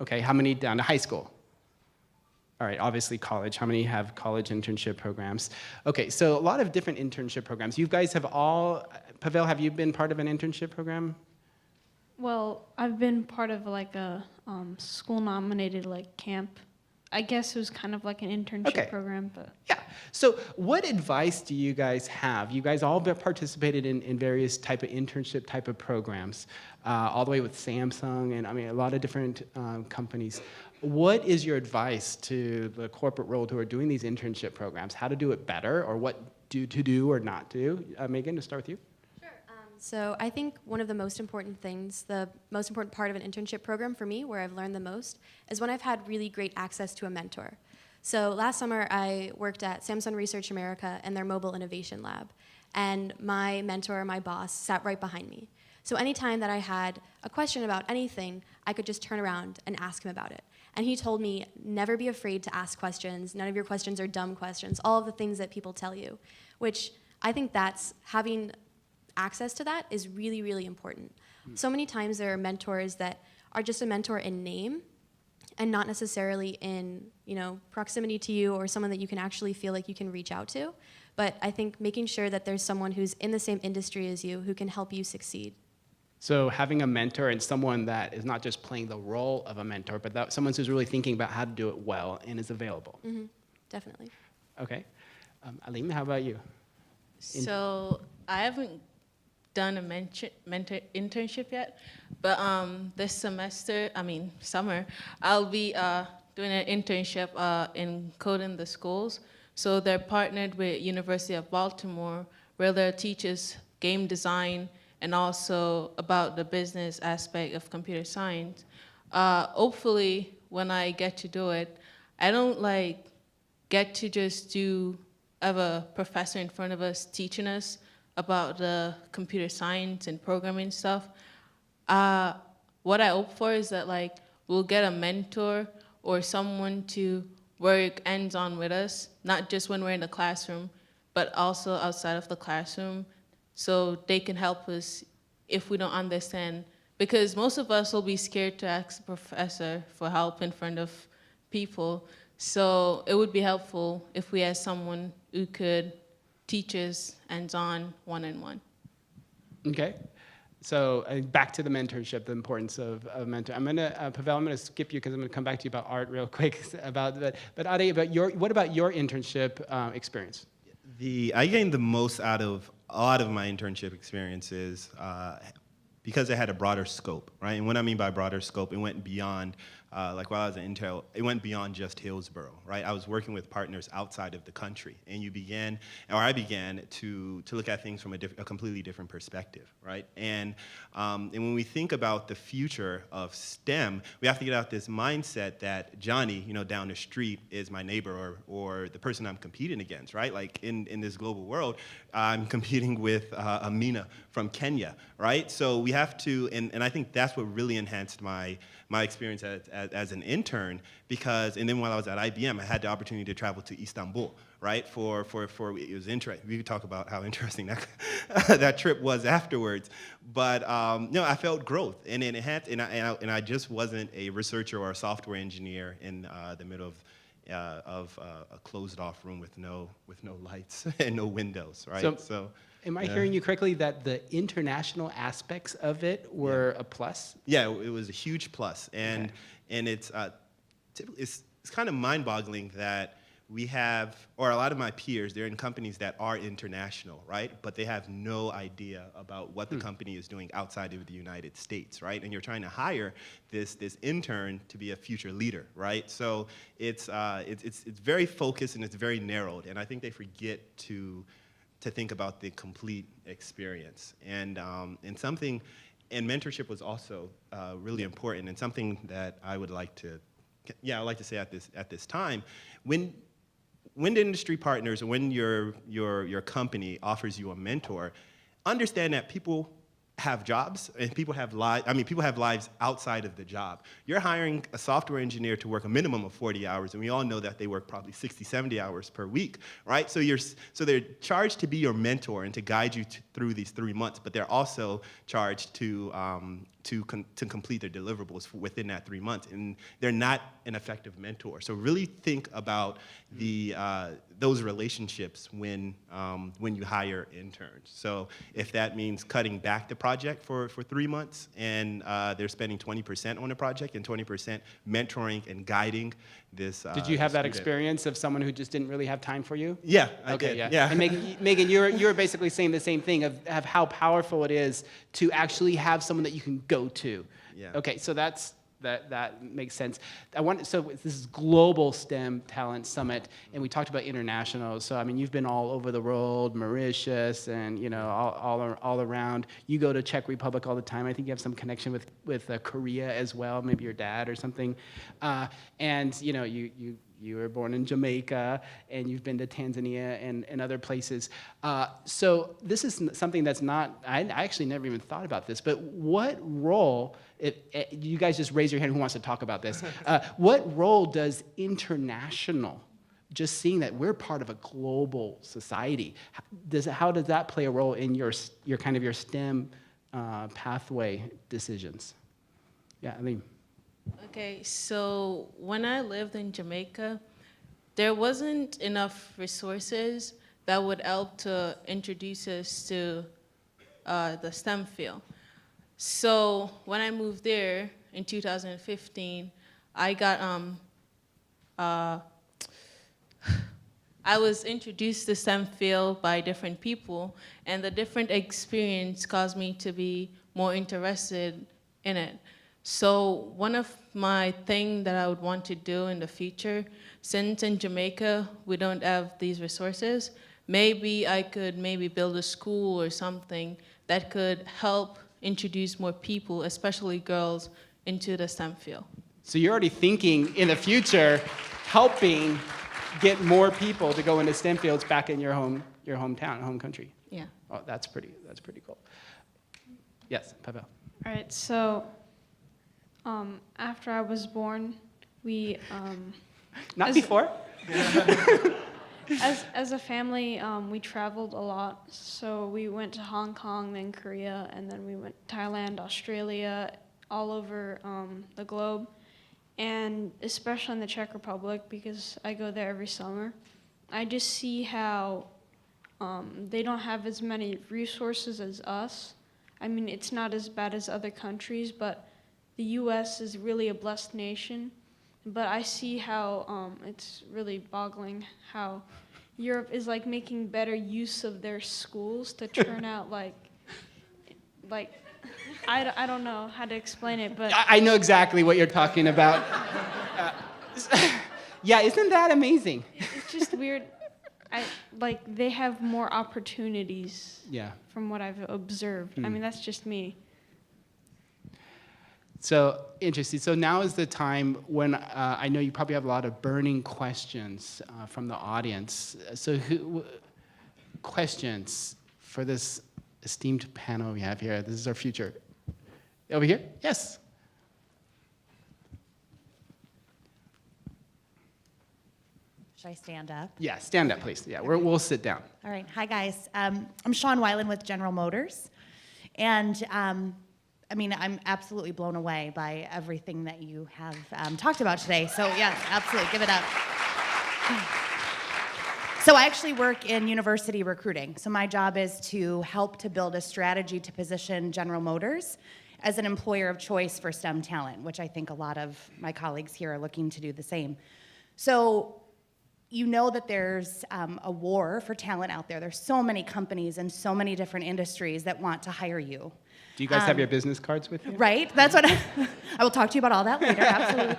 Speaker 2: Okay, how many down to high school? All right, obviously college. How many have college internship programs? Okay, so a lot of different internship programs. You guys have Pavel, have you been part of an internship program?
Speaker 6: Well, I've been part of a school-nominated camp. I guess it was kind of like an internship
Speaker 2: Okay.
Speaker 6: program, but
Speaker 2: Yeah. So what advice do you guys have? You guys all participated in various type of internship type of programs, all the way with Samsung and I mean a lot of different companies. What is your advice to the corporate world who are doing these internship programs? How to do it better, or what to do or not do? Megan, to start with you.
Speaker 3: So I think one of the most important things, the most important part of an internship program for me, where I've learned the most, is when I've had really great access to a mentor. So last summer, I worked at Samsung Research America and their Mobile Innovation Lab. And my mentor, my boss, sat right behind me. So anytime that I had a question about anything, I could just turn around and ask him about it. And he told me, never be afraid to ask questions. None of your questions are dumb questions. All of the things that people tell you, which I think that's having access to that is really, really important. So many times there are mentors that are just a mentor in name and not necessarily in, proximity to you or someone that you can actually feel like you can reach out to. But I think making sure that there's someone who's in the same industry as you who can help you succeed.
Speaker 2: So having a mentor and someone that is not just playing the role of a mentor, but that someone who's really thinking about how to do it well and is available.
Speaker 3: Mm-hmm. Definitely.
Speaker 2: Okay. Alim, how about you?
Speaker 5: So I haven't done a mentor internship yet, but this summer, I'll be doing an internship in coding the schools. So they're partnered with University of Baltimore, where they teaches game design and also about the business aspect of computer science. Hopefully, when I get to do it, I don't get to just have a professor in front of us teaching us about the computer science and programming stuff. What I hope for is that we'll get a mentor or someone to work hands-on with us, not just when we're in the classroom, but also outside of the classroom, so they can help us if we don't understand. Because most of us will be scared to ask the professor for help in front of people. So it would be helpful if we had someone who could teach us hands-on, one-on-one.
Speaker 2: Okay. So back to the mentorship, the importance of a mentor. Pavel, I'm gonna skip you because I'm gonna come back to you about art real quick about that. But Adi, what about your internship experience?
Speaker 4: I gained the most out of a lot of my internship experiences because it had a broader scope, right? And what I mean by broader scope, it went beyond, while I was at Intel, it went beyond just Hillsborough, right? I was working with partners outside of the country, and I began to look at things from a completely different perspective, right? And when we think about the future of STEM, we have to get out this mindset that Johnny, down the street is my neighbor or the person I'm competing against, right? Like in this global world, I'm competing with Amina from Kenya, right? So we have to, and I think that's what really enhanced my experience as an intern, and then while I was at IBM, I had the opportunity to travel to Istanbul, right? It was interesting. We could talk about how interesting that that trip was afterwards, but I felt growth, and it had, and I just wasn't a researcher or a software engineer in the middle of a closed-off room with no lights and no windows, right? So
Speaker 2: am I hearing you correctly that the international aspects of it were a plus?
Speaker 4: Yeah, it was a huge plus, and it's kind of mind-boggling that we have, or a lot of my peers, they're in companies that are international, right? But they have no idea about what the company is doing outside of the United States, right? And you're trying to hire this intern to be a future leader, right? So it's very focused and it's very narrowed, and I think they forget to think about the complete experience. And mentorship was also really important, and something that I'd like to say at this time, when the industry partners or when your company offers you a mentor, understand that people have jobs and people have lives. People have lives outside of the job. You're hiring a software engineer to work a minimum of 40 hours, and we all know that they work probably 60, 70 hours per week, right? So they're charged to be your mentor and to guide you through these 3 months, but they're also charged to complete their deliverables within that 3 months, and they're not an effective mentor. So really think about those relationships when you hire interns. So if that means cutting back the project for 3 months and they're spending 20% on the project and 20% mentoring and guiding this.
Speaker 2: Did you have that
Speaker 4: student.
Speaker 2: experience of someone who just didn't really have time for you?
Speaker 4: Yeah, I
Speaker 2: Okay,
Speaker 4: did.
Speaker 2: yeah. And Megan, you're basically saying the same thing of how powerful it is to actually have someone that you can go to.
Speaker 4: Yeah.
Speaker 2: Okay, so that makes sense. So this is Global STEM Talent Summit, and we talked about international. So I mean, you've been all over the world, Mauritius, and all around. You go to Czech Republic all the time. I think you have some connection with Korea as well. Maybe your dad or something. And you were born in Jamaica, and you've been to Tanzania and other places. So this is something that's not, I actually never even thought about this, but what role, you guys just raise your hand who wants to talk about this. What role does international, just seeing that we're part of a global society, how does that play a role in your kind of your STEM pathway decisions? Yeah, I mean.
Speaker 5: Okay, so when I lived in Jamaica, there wasn't enough resources that would help to introduce us to the STEM field. So when I moved there in 2015, I was introduced to STEM field by different people, and the different experience caused me to be more interested in it. So one of my things that I would want to do in the future, since in Jamaica we don't have these resources, maybe I could build a school or something that could help introduce more people, especially girls, into the STEM field.
Speaker 2: So you're already thinking in the future, helping get more people to go into STEM fields back in your hometown, home country.
Speaker 5: Yeah.
Speaker 2: Oh, that's pretty cool. Yes, Pavel.
Speaker 6: All right, so after I was born, we
Speaker 2: Not before.
Speaker 6: as a family we traveled a lot. So we went to Hong Kong, then Korea, and then we went to Thailand, Australia, all over the globe, and especially in the Czech Republic because I go there every summer. I just see how they don't have as many resources as us. I mean, it's not as bad as other countries, but the U.S. is really a blessed nation, but I see how it's really boggling how Europe is like making better use of their schools to turn out like I don't know how to explain it, but
Speaker 2: I know exactly what you're talking about. Yeah, isn't that amazing?
Speaker 6: it's just weird. They have more opportunities.
Speaker 2: Yeah.
Speaker 6: From what I've observed. I mean, that's just me.
Speaker 2: So interesting. So now is the time when I know you probably have a lot of burning questions from the audience. So questions for this esteemed panel we have here. This is our future. Over here? Yes.
Speaker 7: Should I stand up?
Speaker 2: Yeah, stand up, please. Yeah, we'll sit down.
Speaker 7: All right. Hi, guys. I'm Sean Weiland with General Motors. And I mean, I'm absolutely blown away by everything that you have talked about today. So, yes, absolutely. Give it up. So I actually work in university recruiting. So my job is to help to build a strategy to position General Motors as an employer of choice for STEM talent, which I think a lot of my colleagues here are looking to do the same. So you know that there's a war for talent out there. There's so many companies and so many different industries that want to hire you.
Speaker 2: Do you guys have your business cards with you?
Speaker 7: Right, that's what I will talk to you about all that later, absolutely.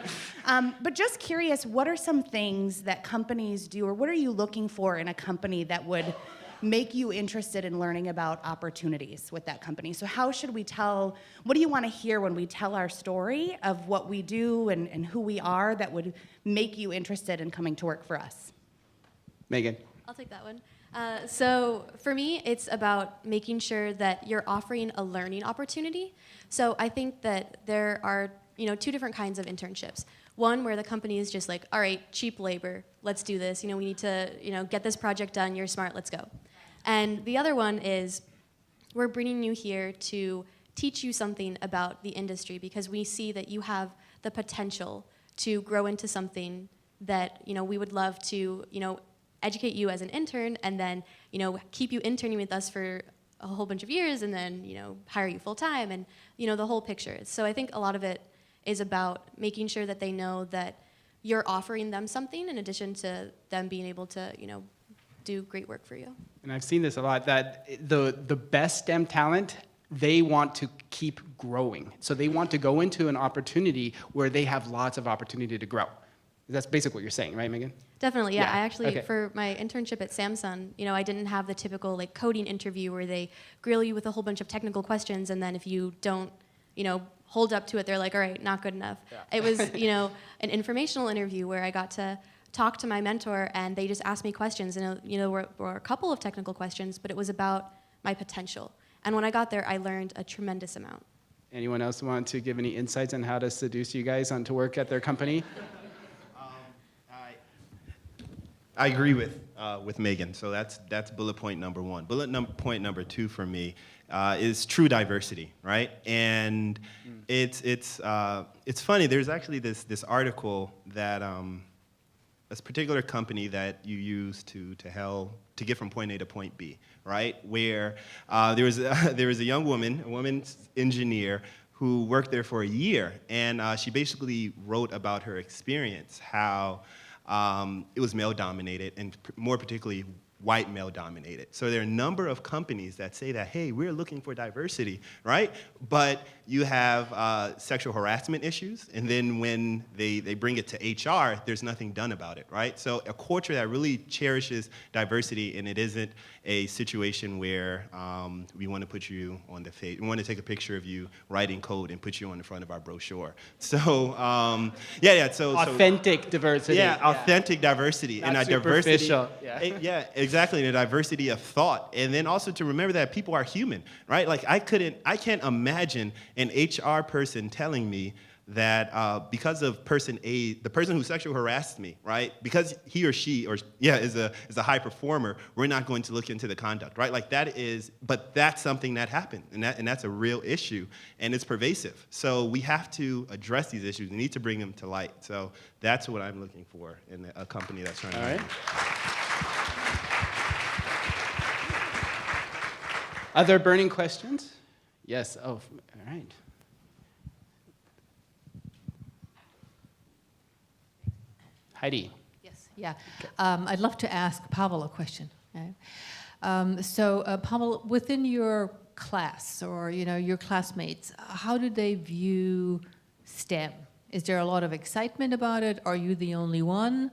Speaker 7: But just curious, what are some things that companies do, or what are you looking for in a company that would make you interested in learning about opportunities with that company? So how should we tell, what do you want to hear when we tell our story of what we do and who we are that would make you interested in coming to work for us?
Speaker 2: Megan.
Speaker 3: I'll take that one. So for me, it's about making sure that you're offering a learning opportunity. So I think that there are, two different kinds of internships. One where the company is just like, all right, cheap labor, let's do this. We need to, get this project done. You're smart, let's go. And the other one is we're bringing you here to teach you something about the industry because we see that you have the potential to grow into something that, we would love to, educate you as an intern and then, keep you interning with us for a whole bunch of years and then, hire you full time and, the whole picture. So I think a lot of it is about making sure that they know that you're offering them something in addition to them being able to, do great work for you.
Speaker 2: And I've seen this a lot, that the best STEM talent, they want to keep growing. So they want to go into an opportunity where they have lots of opportunity to grow. That's basically what you're saying, right, Megan?
Speaker 3: Definitely, yeah.
Speaker 2: Yeah,
Speaker 3: I actually,
Speaker 2: okay.
Speaker 3: for my internship at Samsung, I didn't have the typical like coding interview where they grill you with a whole bunch of technical questions, and then if you don't, hold up to it, they're like, all right, not good enough.
Speaker 2: Yeah.
Speaker 3: It was, an informational interview where I got to talk to my mentor, and they just asked me questions, and were a couple of technical questions, but it was about my potential. And when I got there, I learned a tremendous amount.
Speaker 2: Anyone else want to give any insights on how to seduce you guys onto work at their company?
Speaker 4: I agree with Megan. So that's bullet point number one. Point number two for me is true diversity, right? And it's funny. There's actually this article that this particular company that you use to get from point A to point B, right? Where there was a young woman, a woman's engineer, who worked there for a year, and she basically wrote about her experience, how it was male-dominated, and more particularly white male-dominated. So there are a number of companies that say that, hey, we're looking for diversity, right? But you have sexual harassment issues, and then when they bring it to HR, there's nothing done about it, right? So a culture that really cherishes diversity, and it isn't a situation where we want to put you on the face, we want to take a picture of you writing code and put you on the front of our brochure. So so
Speaker 2: Authentic diversity.
Speaker 4: Yeah, authentic diversity.
Speaker 2: Not
Speaker 4: and a diversity.
Speaker 2: superficial,
Speaker 4: Yeah, exactly. And a diversity of thought. And then also to remember that people are human, right? Like I can't imagine an HR person telling me that because of person A, the person who sexually harassed me, right? Because he or she is a high performer, we're not going to look into the conduct, right? Like but that's something that happened, and that's a real issue, and it's pervasive. So we have to address these issues. We need to bring them to light. So that's what I'm looking for in a company that's trying to.
Speaker 2: All right. Other burning questions? Yes. Oh, all right. Heidi.
Speaker 8: Yes, yeah. I'd love to ask Pavel a question. Okay? Pavel, within your class or your classmates, how do they view STEM? Is there a lot of excitement about it? Are you the only one?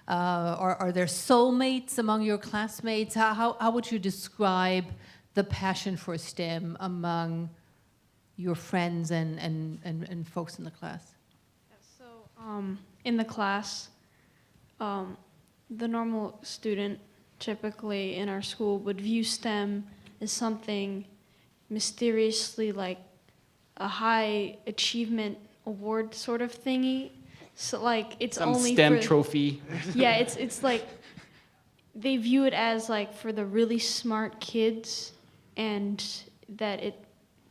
Speaker 8: Are there soulmates among your classmates? How would you describe the passion for STEM among your friends and folks in the class?
Speaker 6: So in the class, the normal student typically in our school would view STEM as something mysteriously like a high achievement award sort of thingy. So like it's
Speaker 2: Some
Speaker 6: only
Speaker 2: STEM
Speaker 6: for,
Speaker 2: trophy.
Speaker 6: Yeah, it's like they view it as like for the really smart kids, and that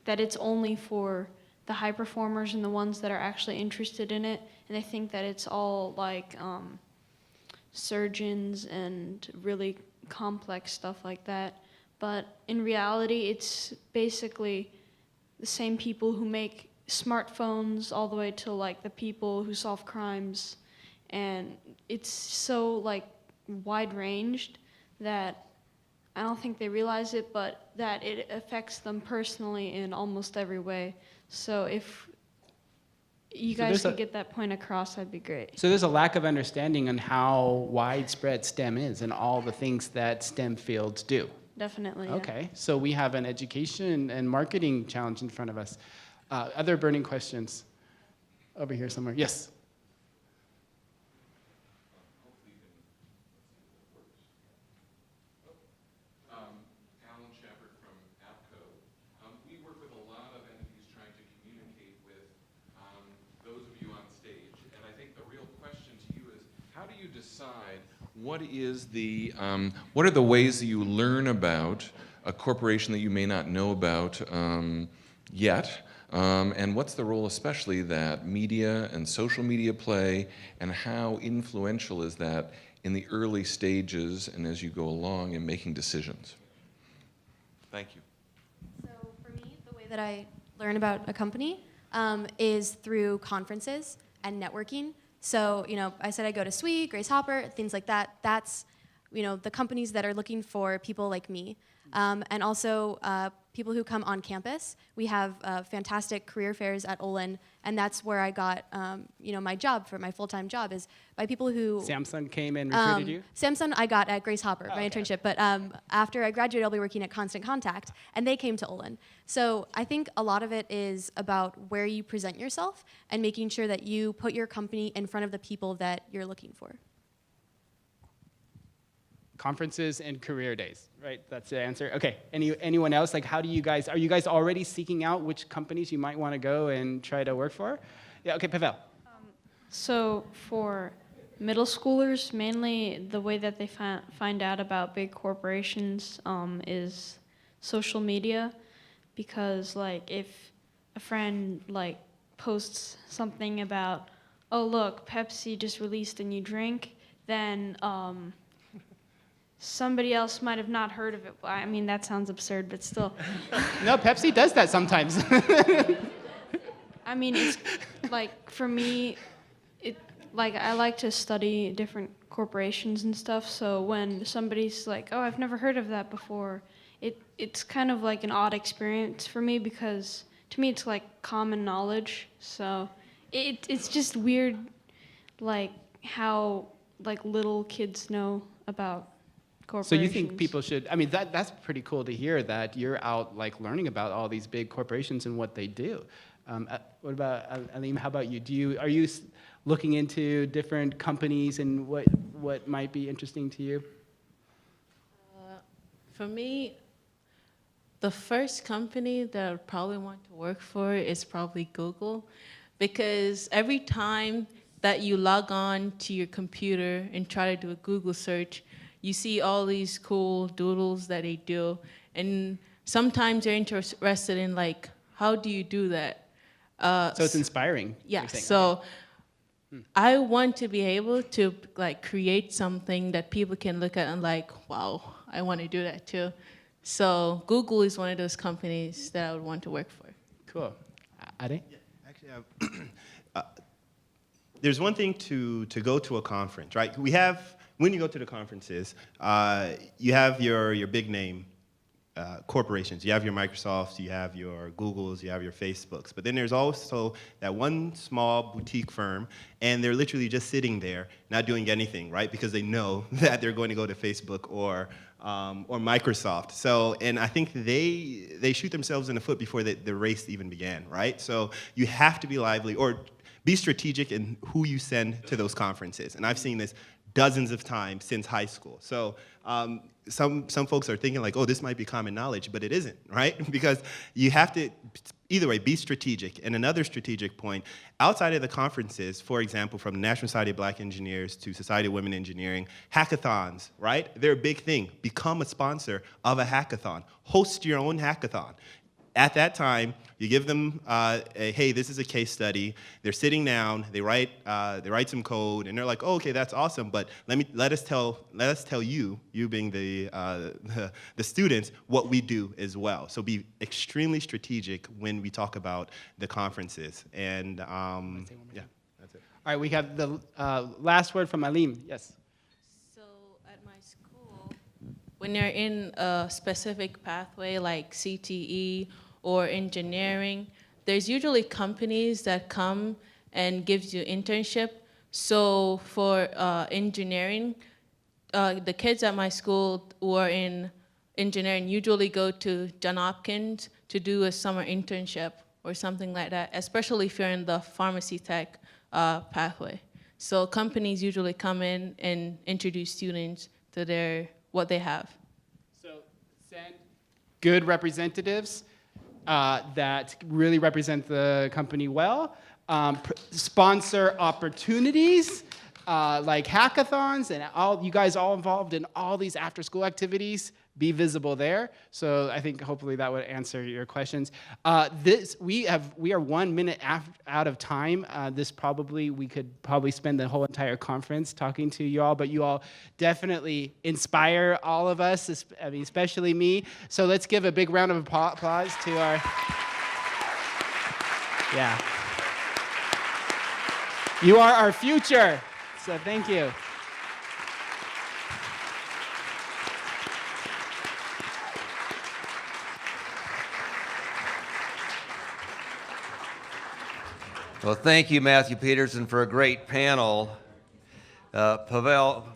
Speaker 6: it's only for the high performers and the ones that are actually interested in it. And I think that it's all like surgeons and really complex stuff like that. But in reality, it's basically the same people who make smartphones all the way to like the people who solve crimes. And it's so like wide ranged that I don't think they realize it, but that it affects them personally in almost every way. So if you guys could get that point across, that'd be great.
Speaker 2: So there's a lack of understanding on how widespread STEM is and all the things that STEM fields do.
Speaker 6: Definitely. Yeah.
Speaker 2: Okay, so we have an education and marketing challenge in front of us. Other burning questions? Over here somewhere. Yes.
Speaker 9: What are the ways that you learn about a corporation that you may not know about yet? And what's the role especially that media and social media play, and how influential is that in the early stages and as you go along in making decisions? Thank you.
Speaker 3: So for me, the way that I learn about a company is through conferences and networking. So, I said I go to SWE, Grace Hopper, things like that. That's, the companies that are looking for people like me. And also people who come on campus. We have fantastic career fairs at Olin, and that's where I got, my job for my full-time job is by people who...
Speaker 2: Samsung came and recruited you?
Speaker 3: Samsung I got at Grace Hopper, my internship, but after I graduated, I'll be working at Constant Contact, and they came to Olin. So I think a lot of it is about where you present yourself and making sure that you put your company in front of the people that you're looking for.
Speaker 2: Conferences and career days, right? That's the answer. Okay, anyone else? Like, are you guys already seeking out which companies you might want to go and try to work for? Yeah, okay, Pavel.
Speaker 6: So for middle schoolers, mainly the way that they find out about big corporations is social media, because like if a friend like posts something about, oh look, Pepsi just released a new drink, then somebody else might have not heard of it. I mean, that sounds absurd, but still.
Speaker 2: No, Pepsi does that sometimes.
Speaker 6: I mean, it's like for me, I like to study different corporations and stuff. So when somebody's like, "Oh, I've never heard of that before," it's kind of like an odd experience for me, because to me it's like common knowledge. So it's just weird, like how like little kids know about corporations.
Speaker 2: So you think people should, I mean, that's pretty cool to hear that you're out like learning about all these big corporations and what they do. What about, Aleem, how about you? Are you looking into different companies and what might be interesting to you?
Speaker 5: For me, the first company that I would probably want to work for is probably Google, because every time that you log on to your computer and try to do a Google search, you see all these cool doodles that they do, and sometimes you're interested in like, how do you do that?
Speaker 2: So it's inspiring.
Speaker 5: Yeah. So I want to be able to like create something that people can look at and like, wow, I want to do that too. So Google is one of those companies that I would want to work for.
Speaker 2: Cool. Ade?
Speaker 4: Yeah, actually, there's one thing to go to a conference, right? When you go to the conferences, you have your big name corporations. You have your Microsofts, you have your Googles, you have your Facebooks. But then there's also that one small boutique firm, and they're literally just sitting there, not doing anything, right? Because they know that they're going to go to Facebook or Microsoft. So, and I think they shoot themselves in the foot before the race even began, right? So you have to be lively or be strategic in who you send to those conferences. And I've seen this dozens of times since high school. So some folks are thinking like, oh, this might be common knowledge, but it isn't, right? Because you have to, either way, be strategic. And another strategic point, outside of the conferences, for example, from the National Society of Black Engineers to Society of Women Engineering, hackathons, right? They're a big thing. Become a sponsor of a hackathon. Host your own hackathon. At that time, you give them, hey, this is a case study. They're sitting down, they write some code, and they're like, oh, okay, that's awesome. But let us tell you being the students, what we do as well. So be extremely strategic when we talk about the conferences. And yeah, that's it.
Speaker 2: All right, we have the last word from Aleem. Yes.
Speaker 5: So at my school, when you're in a specific pathway like CTE or engineering, there's usually companies that come and gives you internship. So for engineering, the kids at my school who are in engineering usually go to Johns Hopkins to do a summer internship or something like that, especially if you're in the pharmacy tech pathway. So companies usually come in and introduce students to what they have.
Speaker 2: So send good representatives that really represent the company well. Sponsor opportunities like hackathons, and you guys all involved in all these after-school activities. Be visible there. So I think hopefully that would answer your questions. We are 1 minute out of time. We could probably spend the whole entire conference talking to you all, but you all definitely inspire all of us, especially me. So let's give a big round of applause to our, yeah. You are our future. So thank you.
Speaker 10: Well, thank you, Matthew Peterson, for a great panel. Pavel,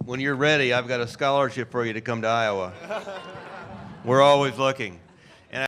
Speaker 10: when you're ready, I've got a scholarship for you to come to Iowa. We're always looking.